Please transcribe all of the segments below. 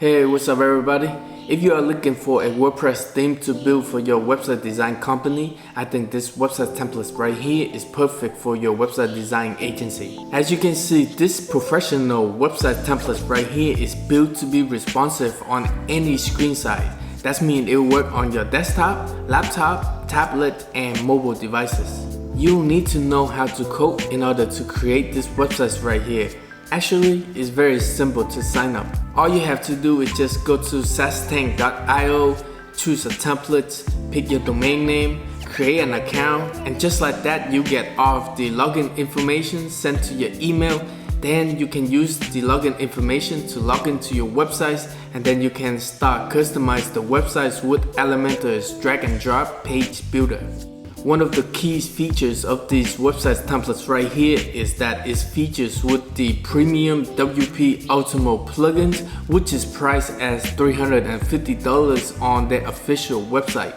Hey, what's up everybody? If you are looking for a WordPress theme to build for your website design company, I think this website template right here is perfect for your website design agency. As you can see, this professional website template right here is built to be responsive on any screen size. That means it will work on your desktop, laptop, tablet, and mobile devices. You'll need to know how to code in order to create this website right here. Actually, it's very simple to sign up. All you have to do is just go to smartinggoods.io, choose a template, pick your domain name, create an account, and just like that you get all of the login information sent to your email. Then you can use the login information to log into your websites, and then you can start customize the websites with Elementor's drag and drop page builder. One of the key features of these website templates right here is that it features with the premium WP Ultimo plugins, which is priced as $350 on their official website.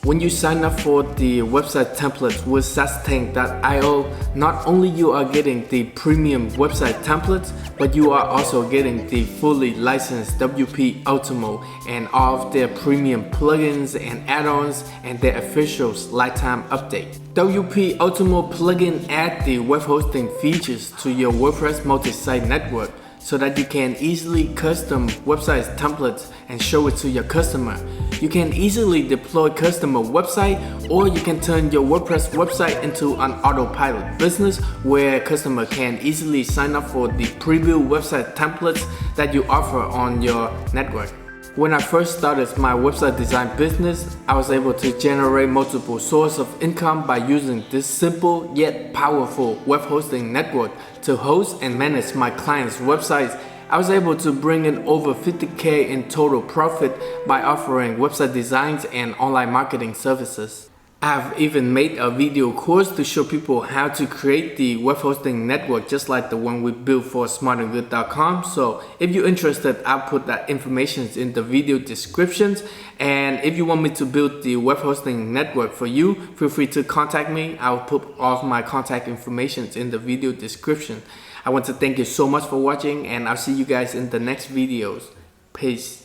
When you sign up for the website templates with smartinggoods.io, not only you are getting the premium website templates, but you are also getting the fully licensed WP Ultimo and all of their premium plugins and add-ons and their official lifetime update. WP Ultimo plugin add the web hosting features to your WordPress multi-site network, so that you can easily custom website templates and show it to your customer. You can easily deploy customer website, or you can turn your WordPress website into an autopilot business where customer can easily sign up for the preview website templates that you offer on your network. When I first started my website design business, I was able to generate multiple sources of income by using this simple yet powerful web hosting network to host and manage my clients' websites. I was able to bring in over 50K in total profit by offering website designs and online marketing services. I've even made a video course to show people how to create the web hosting network just like the one we built for smartinggoods.com. So if you're interested, I'll put that information in the video descriptions. And if you want me to build the web hosting network for you, feel free to contact me. I'll put all of my contact information in the video description. I want to thank you so much for watching, and I'll see you guys in the next videos. Peace.